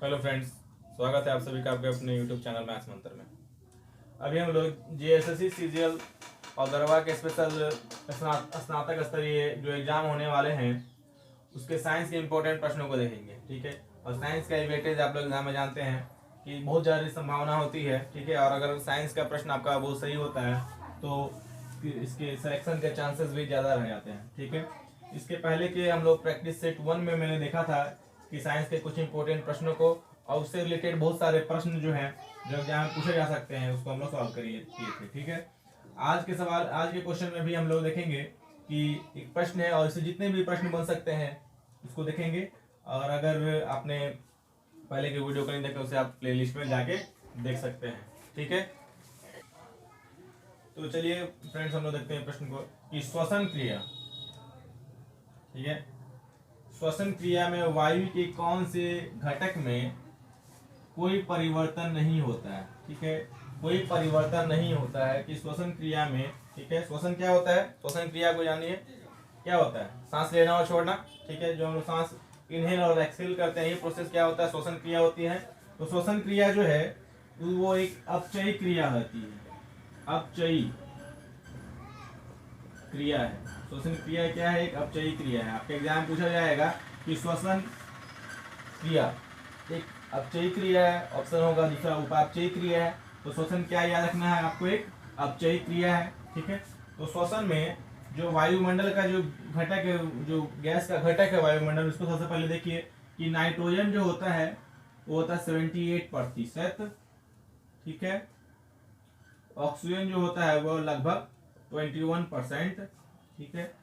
Hello friends, स्वागत है आप सभी का आपके अपने यूट्यूब चैनल मैथ्स मंत्र में। अभी हम लोग जीएसएससी सीजीएल और गरबा के स्पेशल स्नातक स्तरीय जो एग्जाम होने वाले हैं उसके साइंस के इंपॉर्टेंट प्रश्नों को देखेंगे। ठीक है, और साइंस का वेटेज आप लोग एग्जाम में जानते हैं कि बहुत ज़्यादा संभावना होती है। ठीक है, और अगर साइंस का प्रश्न आपका बहुत सही होता है तो इसके सिलेक्शन के चांसेस भी ज़्यादा रह जाते हैं। ठीक है, इसके पहले के हम लोग प्रैक्टिस सेट 1 में मैंने देखा था कि साइंस के कुछ इंपॉर्टेंट प्रश्नों को और उससे रिलेटेड बहुत सारे प्रश्न जो हैं जो एग्जाम में पूछे जा सकते हैं उसको हम लोग सॉल्व किए थे। ठीक है, आज के क्वेश्चन में भी हम लोग देखेंगे कि एक प्रश्न है और इससे जितने भी प्रश्न बन सकते हैं उसको देखेंगे। और अगर आपने पहले के वीडियो को नहीं देखा उसे आप प्लेलिस्ट में जाके देख सकते हैं। ठीक है, तो चलिए फ्रेंड्स हम लोग देखते हैं प्रश्न को कि श्वसन क्रिया। ठीक है, श्वसन क्रिया में वायु के कौन से घटक में कोई परिवर्तन नहीं होता है। ठीक है, कोई परिवर्तन नहीं होता है कि श्वसन क्रिया में। ठीक है, श्वसन क्या होता है? श्वसन क्रिया को जानिए क्या होता है? सांस लेना और छोड़ना। ठीक है, जो हम लोग सांस इनहेल और एक्सहेल करते हैं ये प्रोसेस क्या होता है? श्वसन क्रिया होती है। तो श्वसन क्रिया जो है वो एक अपचयी क्रिया होती है। अपचयी क्रिया है। श्वसन क्रिया क्या है? एक अपचयी क्रिया है। आपके एग्जाम में पूछा जाएगा कि श्वसन क्रिया एक अपचयी क्रिया है, ऑप्शन होगा दूसरा उपापचयी क्रिया है। तो श्वसन क्या याद रखना है आपको? एक अपचयी क्रिया है। ठीक है, तो श्वसन में जो वायुमंडल का जो घटक है, जो गैस का घटक है वायुमंडल, उसको सबसे पहले देखिए कि नाइट्रोजन जो होता है वो होता है 78%। ठीक है, ऑक्सीजन जो होता है वो लगभग 21%। ठीक है,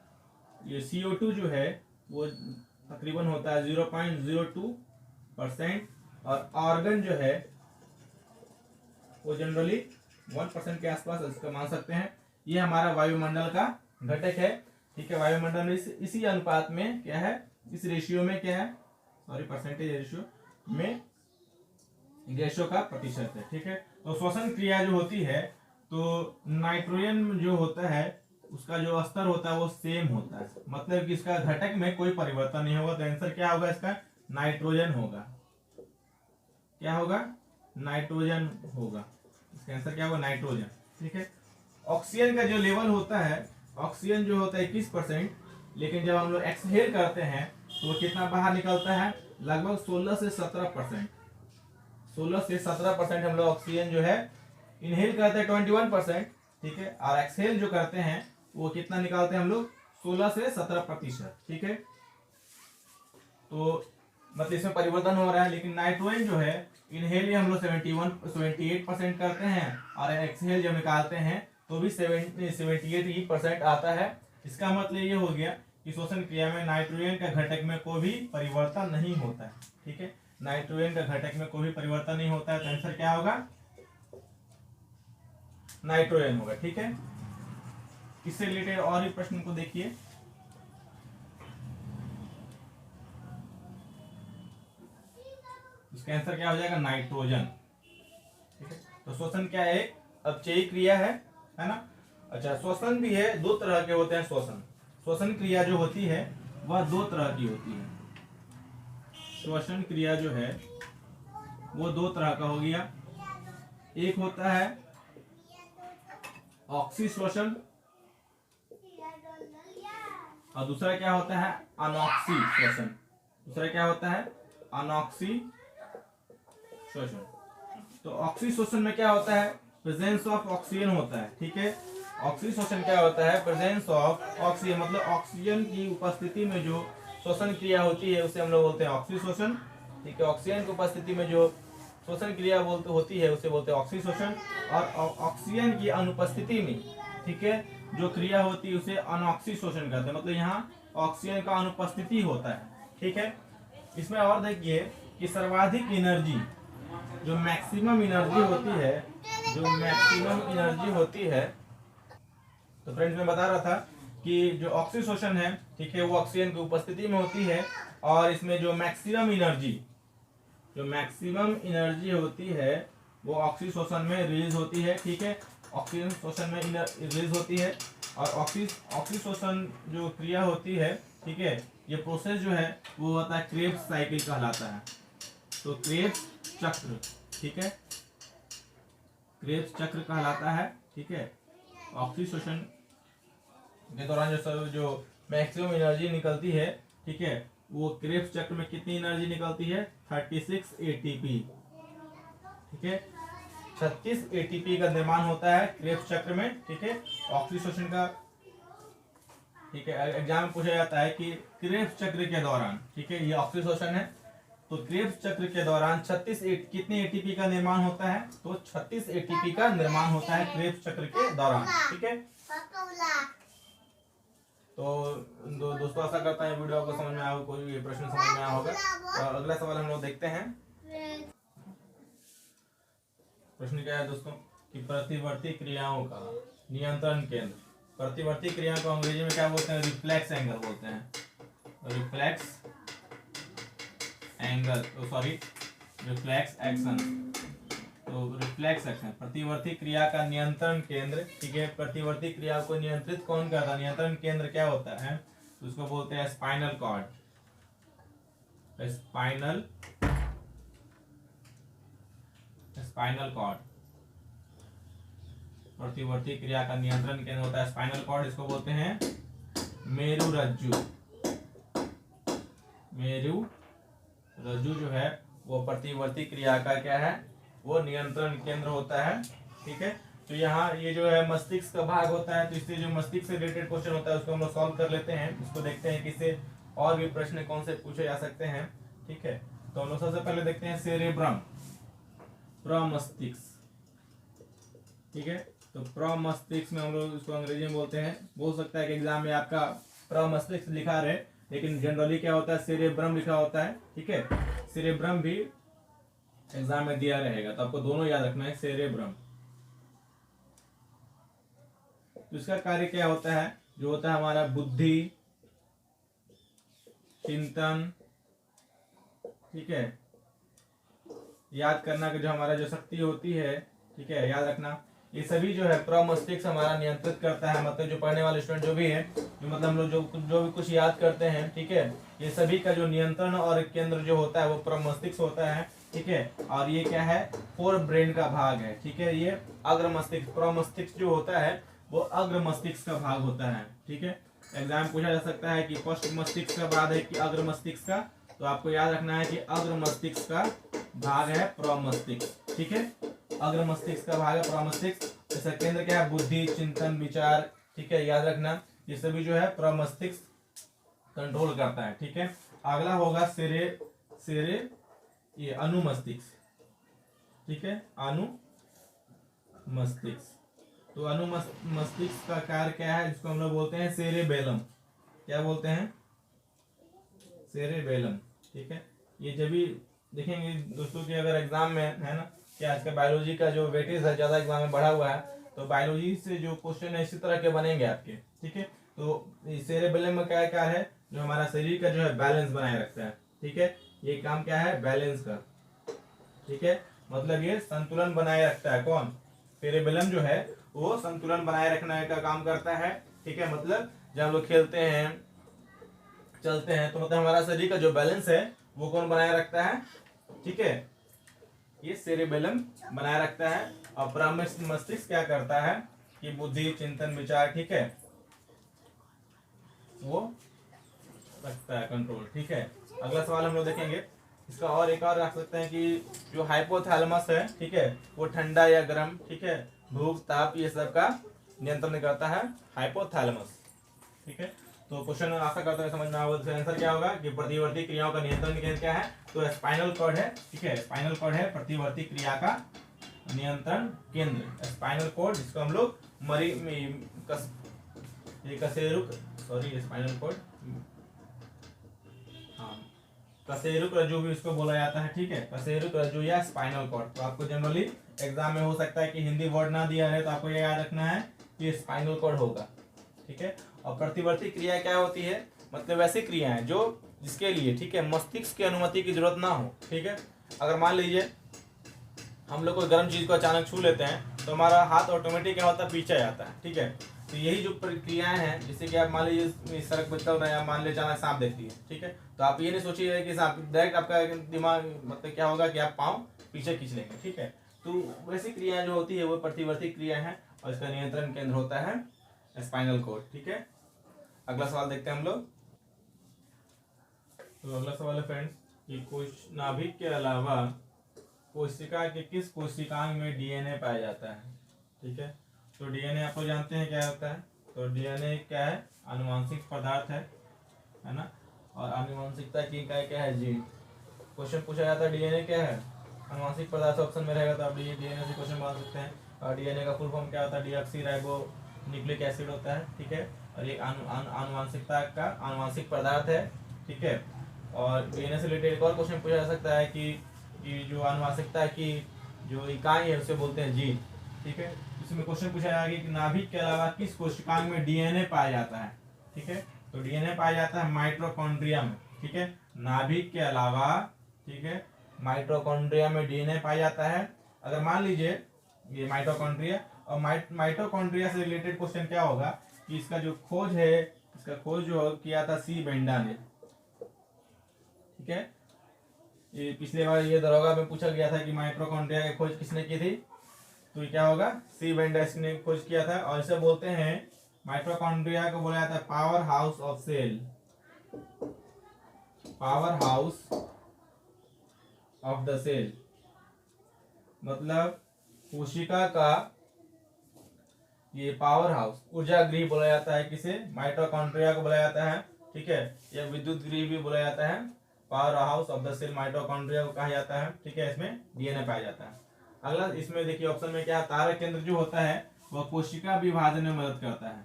ये CO2 जो है वो तकरीबन होता है 0.02%। और ऑर्गन जो है वो जनरली 1% के आसपास इसका मान सकते हैं। ये हमारा वायुमंडल का घटक है। ठीक है, वायुमंडल में इसी अनुपात में क्या है, इस रेशियो में क्या है, सॉरी परसेंटेज रेशियो में गैसों का प्रतिशत है। ठीक है, तो श्वसन क्रिया जो होती है तो नाइट्रोजन जो होता है उसका जो स्तर होता है वो सेम होता है, मतलब कि इसका घटक में कोई परिवर्तन नहीं होगा। तो आंसर क्या होगा इसका? नाइट्रोजन होगा। क्या होगा? नाइट्रोजन होगा। इसका आंसर क्या होगा? नाइट्रोजन। ठीक है, ऑक्सीजन का जो लेवल होता है, ऑक्सीजन जो होता है 21%, लेकिन जब हम लोग एक्सहेल करते हैं तो वो कितना बाहर निकलता है? लगभग 16 से 17%। 16 से 17% हम लोग ऑक्सीजन जो है इनहेल करते हैं 21%। ठीक है, और एक्सहेल जो करते हैं वो कितना निकालते हैं हम लोग? 16 से 17%। ठीक है, तो मतलब इसमें परिवर्तन हो रहा है। लेकिन नाइट्रोजन जो है इनहेल हम लोग 78% करते हैं और एक्सहेल जब निकालते हैं तो भी 78% आता है। इसका मतलब ये हो गया कि श्वसन क्रिया में नाइट्रोजन का घटक में कोई भी परिवर्तन नहीं होता है। ठीक है, नाइट्रोजन का घटक में कोई भी परिवर्तन नहीं होता है। तो आंसर क्या होगा? नाइट्रोजन होगा। ठीक है, इससे रिलेटेड और भी प्रश्न को देखिए। इसका आंसर क्या हो जाएगा? नाइट्रोजन। ठीक है, तो श्वसन क्या है? एक अपचयी क्रिया है ना। अच्छा, श्वसन भी है, दो तरह के होते हैं श्वसन। श्वसन क्रिया जो होती है वह दो तरह की होती है। श्वसन क्रिया जो है वो दो तरह का हो गया। एक होता है ऑक्सी श्वसन और दूसरा क्या होता है? अनॉक्सी श्वसन। दूसरा क्या होता है? अनॉक्सी श्वसन। तो ऑक्सी श्वसन में क्या होता है? प्रेजेंस ऑफ ऑक्सीजन होता है। ठीक है, ऑक्सी श्वसन क्या होता है? प्रेजेंस ऑफ ऑक्सीजन, मतलब ऑक्सीजन की उपस्थिति में जो श्वसन क्रिया होती है उसे हम लोग बोलते हैं ऑक्सी श्वसन। ठीक है, ऑक्सीजन की उपस्थिति में जो श्वसन क्रिया होती है उसे बोलते हैं ऑक्सी श्वसन। और ऑक्सीजन की अनुपस्थिति में, ठीक है, जो क्रिया होती है उसे अनॉक्सी श्वसन कहते हैं, मतलब यहाँ ऑक्सीजन का अनुपस्थिति होता है। ठीक है, इसमें और देखिए कि सर्वाधिक एनर्जी, जो मैक्सिमम एनर्जी होती है, तो फ्रेंड्स मैं बता रहा था कि जो ऑक्सी श्वसन है, ठीक है, वो ऑक्सीजन की उपस्थिति में होती है। और इसमें जो मैक्सिमम एनर्जी होती है वो ऑक्सी श्वसन में रिलीज होती है। ठीक है, ऑक्सीजन श्वसन में रिलीज होती है। और ऑक्सी श्वसन जो क्रिया होती है, ठीक है, ये प्रोसेस जो है वो होता है क्रेब्स साइकिल कहलाता है। तो क्रेब्स चक्र, ठीक है, क्रेब्स चक्र कहलाता है, ठीक है। ऑक्सीजन के दौरान जो मैक्सिमम एनर्जी निकलती है, ठीक है, वो क्रेब्स चक्र में कितनी एनर्जी निकलती है, 36 एटीपी, ठीक है। 36 एटीपी का निर्माण होता है क्रेब्स चक्र में, ठीक है। ऑक्सीजन का, ठीक है, एग्जाम में पूछा जाता है कि क्रेब्स चक्र के दौरान, ठीक है, ये ऑक्सीजन है, तो क्रेब्स चक्र के दौरान कितने एटीपी का निर्माण होता है, तो 36 एटीपी का निर्माण होता है क्रेब्स चक्र के दौरान, ठीक है। तो दोस्तों आशा करता है वीडियो को समझ में आया होगा, कोई ये प्रश्न समझ में आया होगा। तो अगला सवाल हम लोग देखते हैं। प्रश्न क्या है दोस्तों कि प्रतिवर्ती क्रियाओं का नियंत्रण केंद्र, प्रतिवर्ती क्रिया को अंग्रेजी में क्या बोलते हैं, रिफ्लेक्स एंगल बोलते हैं, रिफ्लेक्स एंगल, तो सॉरी रिफ्लेक्स एक्शन, तो रिफ्लेक्स एक्शन प्रतिवर्ती क्रिया का नियंत्रण केंद्र, ठीक है। प्रतिवर्ती क्रिया को नियंत्रित कौन करता है, नियंत्रण केंद्र क्या होता है, तो उसको बोलते हैं स्पाइनल कॉर्ड, स्पाइनल कॉर्ड। प्रतिवर्ती क्रिया का नियंत्रण केंद्र होता है स्पाइनल कॉर्ड, इसको बोलते हैं मेरुरज्जु। मेरुरज्जु जो है वो प्रतिवर्ती क्रिया का क्या है, वो नियंत्रण केंद्र होता है, ठीक है। तो यहाँ ये जो है मस्तिष्क का भाग होता है, तो इससे जो मस्तिष्क से रिलेटेड क्वेश्चन होता है उसको हम लोग सॉल्व कर लेते हैं। इसको देखते हैं कि इससे और भी प्रश्न कौन से पूछे जा सकते हैं, ठीक है। तो हम लोग सबसे पहले देखते हैं सेरेब्रम, प्रमस्तिष्क, ठीक है। तो प्रमस्तिष्क में हम लोग इसको अंग्रेजी में बोलते हैं, बोल सकता है कि एग्जाम में आपका प्रमस्तिष्क लिखा रहे, लेकिन जनरली क्या होता है सेरेब्रम लिखा होता है, ठीक है। सेरेब्रम भी एग्जाम में दिया रहेगा, तो आपको दोनों याद रखना है, सेरेब्रम। तो इसका कार्य क्या होता है, जो होता है हमारा बुद्धि, चिंतन, ठीक है, याद करना की जो हमारा जो शक्ति होती है, ठीक है, याद रखना, ये सभी जो है प्रमस्तिष्क हमारा नियंत्रित करता है। मतलब जो पढ़ने वाले स्टूडेंट जो भी है, जो मतलब हम लोग जो भी कुछ याद करते हैं, ठीक है, ये सभी का जो नियंत्रण और केंद्र जो होता है वो प्रमस्तिष्क होता है, ठीक है। और ये क्या है, फोर ब्रेन का भाग है, ठीक है। ये अग्र मस्तिष्क, प्रमस्तिष्क जो होता है वो अग्र मस्तिष्क का भाग होता है, ठीक है। एग्जाम पूछा जा सकता है कि पश्च मस्तिष्क का भाग है कि अग्र मस्तिष्क का, तो आपको याद रखना है कि अग्र मस्तिष्क का भाग है प्रमस्तिष्क, ठीक है। अग्र मस्तिष्क का भाग है प्रमस्तिष्क। इसका केंद्र क्या है, बुद्धि, चिंतन, विचार, ठीक है, याद रखना, ये सभी जो है प्रमस्तिष्क कंट्रोल करता है, ठीक है। अगला होगा ये अनुमस्तिष्क, ठीक है, अनुमस्तिष्क। तो अनुमस्तिष्क का कार्य क्या है, जिसको हम लोग बोलते हैं सेरेबेलम, क्या बोलते हैं, सेरेबेलम, ठीक है। ये जब भी देखेंगे दोस्तों कि अगर एग्जाम में है ना कि आज का बायोलॉजी का जो वेटेज है ज्यादा एग्जाम में बढ़ा हुआ है, तो बायोलॉजी से जो क्वेश्चन है इसी तरह के बनेंगे आपके, ठीक है। तो सेरेबेलम में क्या कार्य है, जो हमारा शरीर का जो है बैलेंस बनाए रखता है, ठीक है। ये काम क्या है, बैलेंस का, ठीक है, मतलब ये संतुलन बनाए रखता है। कौन, सेरेबेलम जो है वो संतुलन बनाए रखने का काम करता है, ठीक है। मतलब जब हम लोग खेलते हैं, चलते हैं, तो मतलब हमारा शरीर का जो बैलेंस है वो कौन बनाए रखता है, ठीक है, ये सेरेबेलम बनाए रखता है। और प्रमस्तिष्क क्या करता है कि बुद्धि, चिंतन, विचार, ठीक है, वो रखता है कंट्रोल, ठीक है। अगला सवाल हम लोग देखेंगे, इसका और एक और रख सकते हैं कि जो हाइपोथैलेमस है, ठीक है, वो ठंडा या गर्म, ठीक है, भूख, ताप, ये सब का नियंत्रण करता है हाइपोथैलेमस, ठीक है। तो क्वेश्चन आशा करता है समझ में आएगा। आंसर क्या होगा कि प्रतिवर्ती क्रियाओं का नियंत्रण केंद्र क्या है, तो स्पाइनल कॉर्ड है, ठीक है, स्पाइनल कॉर्ड है प्रतिवर्ती क्रिया का नियंत्रण केंद्र, स्पाइनल कॉर्ड, जिसको हम लोग स्पाइनल कॉर्ड, हाँ, कशेरुक रज्जु भी इसको बोला जाता है, ठीक है, कशेरुक रज्जु या स्पाइनल कॉर्ड। तो आपको जनरली एग्जाम में हो सकता है कि हिंदी वर्ड ना दिया है, तो आपको ये याद रखना है कि स्पाइनल कॉर्ड होगा, ठीक है। और प्रतिवर्ती क्रिया क्या होती है, मतलब वैसी क्रिया है जो जिसके लिए, ठीक है, मस्तिष्क की अनुमति की जरूरत ना हो, ठीक है। अगर मान लीजिए हम लोग कोई गर्म चीज को अचानक छू लेते हैं, तो हमारा हाथ ऑटोमेटिक क्या होता है, पीछे जाता है, ठीक है। तो यही जो प्रक्रियाएं हैं, जैसे कि आप मान लीजिए इस सड़क पर चल रहे हैं, मान लीजिए अचानक सांप देखती है, ठीक है, तो आप ये नहीं सोचिए कि सांप, डायरेक्ट आपका दिमाग मतलब क्या होगा कि आप पाँव पीछे खींच लेंगे, ठीक है। तो वैसी क्रियाएं जो होती है वो प्रतिवर्ती क्रिया है और इसका नियंत्रण केंद्र होता है स्पाइनल कॉर्ड, ठीक है। अगला सवाल देखते हैं हम लोग। तो अगला सवाल है फ्रेंड्स कि कोश नाभिक के अलावा कोशिका के किस कोशिकांग में डीएनए पाया जाता है, ठीक है। तो डीएनए आपको जानते हैं क्या होता है, तो डीएनए क्या है, आनुवंशिक पदार्थ है ना, और आनुवंशिकता की इकाई क्या है, जीन। क्वेश्चन पूछा जाता है डीएनए क्या है, आनुवंशिक पदार्थ ऑप्शन में रहेगा, तो आप डीएनए से क्वेश्चन बना सकते हैं। और डीएनए का फुल फॉर्म क्या होता है, डीऑक्सी राइबो न्यूक्लिक एसिड होता है, ठीक है। और ये आनुवंशिकता का आनुवंशिक पदार्थ है, ठीक है। और डीएनए से रिलेटेड एक और क्वेश्चन पूछा जा सकता है कि जो आनुवंशिकता की जो इकाई है उसे बोलते हैं जीन, ठीक है। इसमें क्वेश्चन पूछा जाएगा कि नाभिक के अलावा किस कोशिकांग में डीएनए पाया जाता है, ठीक है। तो डीएनए पाया जाता है माइटोकॉन्ड्रिया में, ठीक है। नाभिक के अलावा, ठीक है, माइटोकॉन्ड्रिया में डीएनए पाया जाता है। अगर मान लीजिए ये माइटोकॉन्ड्रिया, और माइटोकॉन्ड्रिया से रिलेटेड क्वेश्चन क्या होगा कि इसका जो खोज है, इसका खोज जो किया था सी बेंडा ने, ठीक है। ये पिछले बार ये दरोगा में पूछा गया था कि माइटोकॉन्ड्रिया की खोज किसने की थी, तो ये क्या होगा, सी बेंडा ने खोज किया था। और इसे बोलते हैं माइटोकॉन्ड्रिया को बोला जाता है power house of cell, power house of the cell, मतलब कोशिका का ये पावर हाउस, ऊर्जा गृह बोला जाता है किसे, माइटोकॉन्ड्रिया को बोला जाता है, ठीक है। या विद्युत गृह भी बोला जाता है, power house of the cell mitochondria को कहा जाता है, ठीक है। इसमें डीएनए पाया जाता है। अगला इसमें देखिए ऑप्शन में क्या है, तारक केंद्र जो होता है वह कोशिका विभाजन में मदद करता है,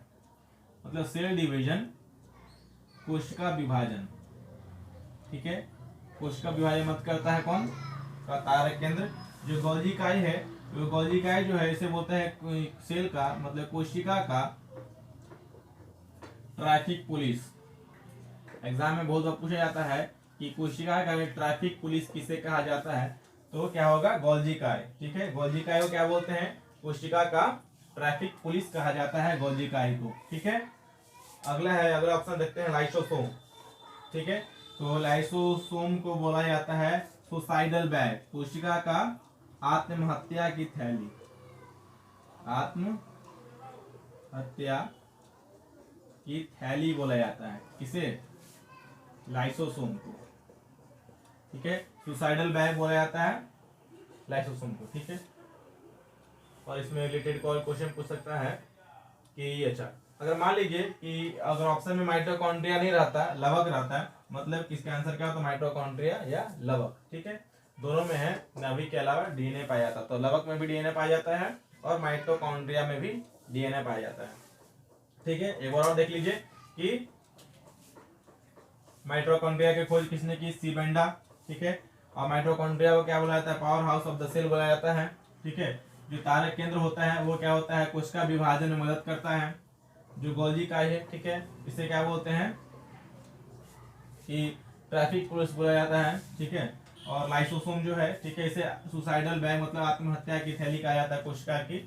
मतलब सेल डिवीजन, कोशिका विभाजन, ठीक है। कोशिका विभाजन मदद करता है कौन, का तारक केंद्र। जो गोल्जी इकाई है, वो गोल्जी इकाई जो है इसे बोलते हैं सेल का मतलब कोशिका का ट्रैफिक पुलिस। एग्जाम में बहुत बार पूछा जाता है कि कोशिका का ट्रैफिक पुलिस किसे कहा जाता है, तो क्या होगा, गोल्जी इकाई, ठीक है। गोल्जी इकाई को क्या बोलते हैं, कोशिका का ट्रैफिक पुलिस कहा जाता है गोल्जी इकाई को, ठीक है। अगला ऑप्शन देखते हैं लाइसोसोम, ठीक है। तो लाइसोसोम को बोला जाता है सुसाइडल बैग, कोशिका का आत्महत्या की थैली, आत्महत्या की थैली बोला जाता है किसे, लाइसोसोम को, ठीक है। सुसाइडल बैग बोला जाता है लाइसोसोम को, ठीक है। और इसमें रिलेटेड कोई क्वेश्चन पूछ सकता है कि अच्छा, अगर मान लीजिए कि अगर ऑप्शन में माइटोकॉन्ड्रिया नहीं रहता, लवक रहता है, मतलब किसका आंसर क्या होता, माइटोकॉन्ड्रिया या लवक, ठीक है। दोनों में है, नाभिक के अलावा डीएनए पाया जाता है, तो लवक में भी डीएनए पाया जाता है और माइटोकॉन्ड्रिया में भी डीएनए पाया जाता है, ठीक है। एक बार और देख लीजिए कि माइटोकॉन्ड्रिया की खोज किसने की, सी बेंडा, ठीक है। और माइटोकॉन्ड्रिया को क्या बोला जाता है, power house of the cell बोला जाता है, ठीक है। जो तारक केंद्र होता है वो क्या होता है, कोशिका विभाजन में मदद करता है। जो गोल्जी इकाई है, ठीक है, इसे क्या बोलते हैं कि ट्रैफिक पुलिस बोला जाता है, ठीक है। और लाइसोसोम जो है, ठीक है, इसे सुसाइडल बैग मतलब आत्महत्या की थैली कहा जाता है कोशिका की,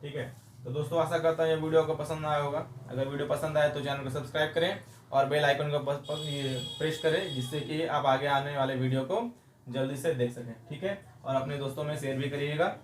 ठीक है। तो दोस्तों आशा करता हूँ ये वीडियो को पसंद आया होगा। अगर वीडियो पसंद आए तो चैनल को सब्सक्राइब करें और बेल आइकन को प्रेस करें, जिससे कि आप आगे आने वाले वीडियो को जल्दी से देख सकें, ठीक है। और अपने दोस्तों में शेयर भी करिएगा।